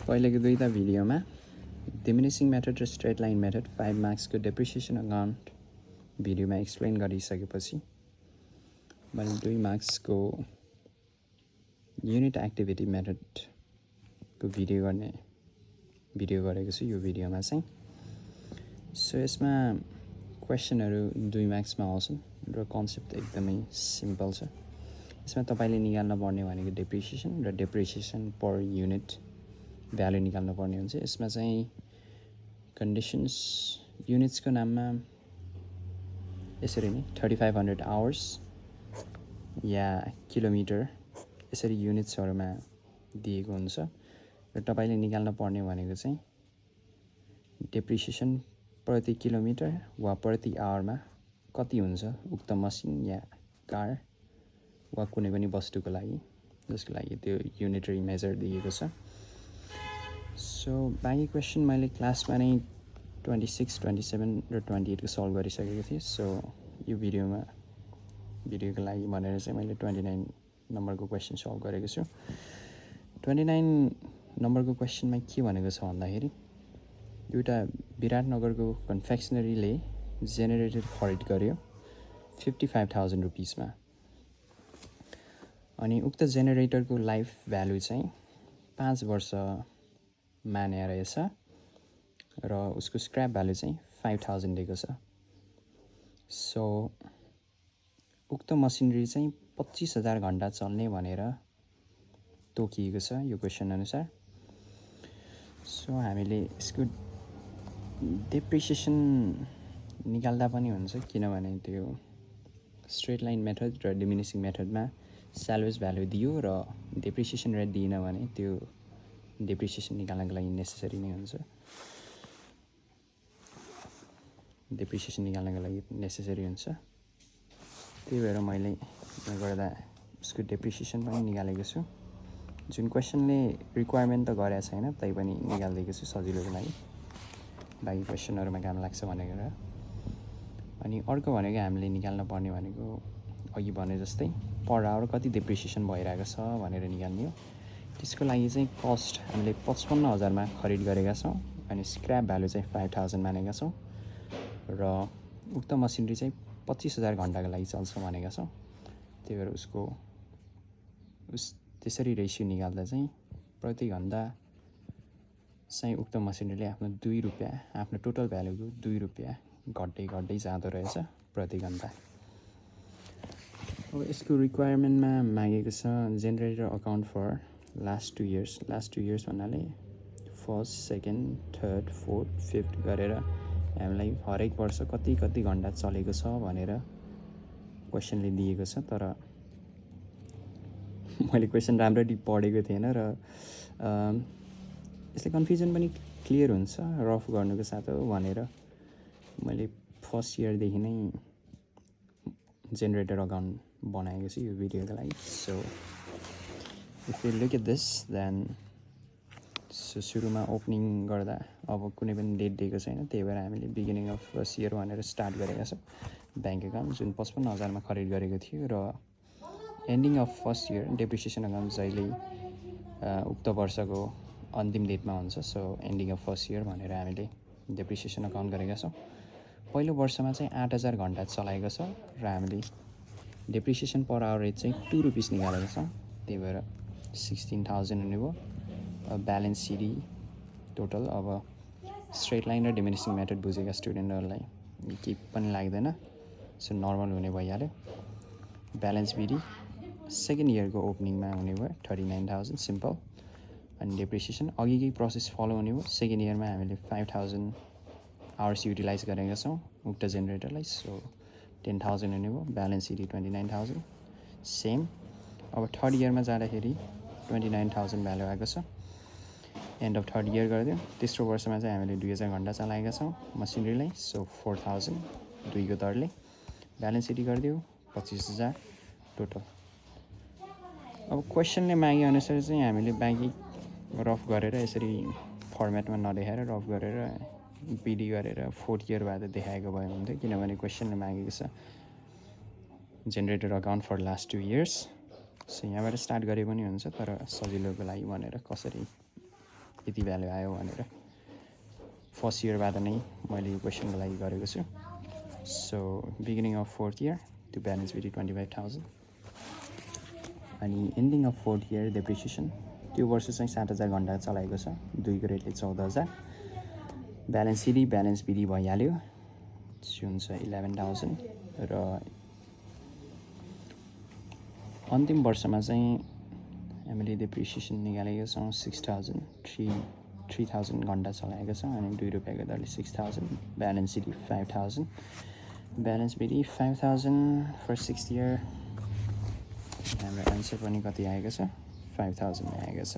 पहिलेको दुईटा भिडियोमा डिमिनिसिङ मेथड र स्ट्रेट लाइन मेथड 5 मार्क्सको डेप्रिसिएसन अकाउन्ट भिडियोमा एक्सप्लेन गरिसकेपछि मैले 2 मार्क्सको युनिट एक्टिभिटी मेथडको भिडियो गरेको छु यो भिडियोमा चाहिँ। सो यसमा क्वेसनहरू 2 मार्क्समा आउँछन् र कन्सेप्ट एकदमै सिम्पल छ। यसमा तपाईँले निकाल्न पर्ने भनेको डेप्रिसिएसन र डेप्रिसिएसन पर युनिट भ्यालु निकाल्नु पर्ने हुन्छ। यसमा चाहिँ कन्डिसन्स युनिट्सको नाममा यसरी नै 3500 आवर्स या किलोमिटर यसरी युनिट्सहरूमा दिएको हुन्छ र तपाईँले निकाल्न पर्ने भनेको चाहिँ डेप्रिसिएसन प्रति किलोमिटर वा प्रति आवरमा कति हुन्छ उक्त मसिन या कार वा कुनै पनि वस्तुको लागि जसको लागि त्यो युनिटरी मेजर दिएको छ। सो बाँकी क्वेसन मैले क्लासमा नै 26, 27 र 28 को सल्भ गरिसकेको थिएँ। सो यो भिडियोको लागि भनेर चाहिँ मैले 29 नम्बरको क्वेसन सल्भ गरेको छु। 29 नम्बरको क्वेसनमा के भनेको छ भन्दाखेरि एउटा विराटनगरको कन्फेक्सनरीले जेनेरेटर खरिद गर्यो 55,000 रुपिसमा। अनि उक्त जेनेरेटरको लाइफ भ्यालु चाहिँ 5 वर्ष माने रहेछ र उसको स्क्रैप भ्यालु चाहिँ 5,000 दिएको छ। सो उक्त मसिनरी चाहिँ 25,000 घण्टा चल्ने भनेर तोकिएको छ यो क्वेसन अनुसार। सो हामीले यसको डेप्रिसिएसन निकाल्दा पनि हुन्छ, किनभने त्यो स्ट्रेट लाइन मेथड र डिमिनिसिङ मेथडमा स्याल्वेज भ्यालु दियो र डेप्रिसिएसन रेट दिएन भने त्यो डेप्रिसिएसन निकाल्नको लागि नेसेसरी नै हुन्छ। त्यही भएर मैले गर्दा उसको डेप्रिसिएसन पनि निकालेको छु। जुन क्वेसनले रिक्वायरमेन्ट त गरेको छैन तैपनि निकालिदिएको छु सजिलोको लागि, बाँकी क्वेसनहरूमा काम लाग्छ भनेर। अनि अर्को भनेको हामीले निकाल्न पर्ने भनेको अघि भने जस्तै पर आवर कति डेप्रिसिएसन भइरहेको छ भनेर निकाल्ने हो। त्यसको लागि चाहिँ कस्ट हामीले 55,000मा खरिद गरेका छौँ अनि स्क्रैप भ्यालु चाहिँ 5,000 मानेका छौँ र उक्त मसिनरी चाहिँ 25,000 घण्टाको लागि चल्छ भनेका छौँ। त्यही भएर त्यसरी रेसियो निकाल्दा चाहिँ प्रति घन्टा चाहिँ उक्त मसिनरीले आफ्नो 2 रुपियाँ आफ्नो टोटल भ्यालुको 2 रुपियाँ घट्दै जाँदो रहेछ प्रति घन्टा। अब यसको रिक्वायरमेन्टमा मागेको छ generator account for last 2 years. Last 2 years भन्नाले 1st, 2nd, 3rd, 4th, 5th गरेर हामीलाई हरेक वर्ष कति घन्टा चलेको छ भनेर क्वेसनले दिएको छ। तर मैले क्वेसन राम्ररी पढेको थिएन र यसले कन्फ्युजन पनि क्लियर हुन्छ रफ गर्नुको साथ हो भनेर मैले फर्स्ट इयरदेखि नै जेनेरेटर अकाउन्ट बनाएको छु यो भिडियोको लागि। So if you look at this then सुरुमा ओपनिङ गर्दा अब कुनै पनि डेट दिएको छैन, त्यही भएर हामीले बिगिनिङ अफ फर्स्ट इयर भनेर स्टार्ट गरेका छौँ ब्याङ्क अकाउन्ट जुन 55,000मा खरिद गरेको थियो र ending of first year depreciation account जहिले उक्त वर्षको अन्तिम डेटमा हुन्छ। So ending of first year भनेर हामीले डेप्रिसिएसन अकाउन्ट गरेका छौँ। पहिलो वर्षमा चाहिँ 8,000 घण्टा चलाएको छ र हामीले डेप्रिसिएसन पर आवर रेट चाहिँ 2 रुपिस निकालेका छौँ। त्यही भएर 16,000 हुने भयो। ब्यालेन्स सिडी टोटल अब स्ट्रेट लाइन र डिमिनिसिङ मेथड बुझेका स्टुडेन्टहरूलाई केही पनि लाग्दैन, सो नर्मल हुने भइहाल्यो। ब्यालेन्स बिडी सेकेन्ड इयरको ओपनिङमा हुने भयो 39,000 सिम्पल। अनि डेप्रिसिएसन अघिकै प्रोसेस फलो हुने भयो। सेकेन्ड इयरमा हामीले 5,000 आवर्स युटिलाइज गरेका छौँ उक्त जेनेरेटरलाई, सो 10,000 हुने भयो। Balance CD 29,000 same. अब थर्ड इयरमा जाँदाखेरि 29,000 भ्यालु आएको छ। एन्ड अफ थर्ड इयर गरिदियो। तेस्रो वर्षमा चाहिँ हामीले 2,000 घण्टा चलाएका छौँ मसिनरीलाई, सो 4,000 2को दरले। ब्यालेन्स सिडी गरिदियो 25,000 टोटल। अब क्वेसनले मागे अनुसार चाहिँ हामीले बाँकी रफ गरेर यसरी फर्मेटमा नदेखाएर रफ गरेर बिडी गरेर फोर्थ इयर बाद देखाएको भए हुन्थ्यो, किनभने क्वेसनले मागेको छ generator account for last 2 years. So यहाँबाट स्टार्ट गरे पनि हुन्छ, तर सजिलोको लागि भनेर कसरी यति भ्यालु आयो भनेर फर्स्ट इयरबाट नै मैले यो क्वेसनको लागि गरेको छु so beginning of fourth year त्यो ब्यालेन्स बिडी 25,000 अनि ending of fourth year depreciation त्यो वर्ष चाहिँ 7,000 घन्टा चलाएको छ 2 को रेटले 14,000 ब्यालेन्स सिडी ब्यालेन्स बिडी भइहाल्यो हुन्छ 11,000 र अन्तिम वर्षमा चाहिँ हामीले डेप्रिसिएसन निकालेको छौँ 3,000 घन्टा चलाएको छ अनि 2 रुपियाँको दरले 6,000 balance CD 5,000 balance BD 5,000 for 6th year हाम्रो एन्सर पनि कति आएको छ 5,000 आएको छ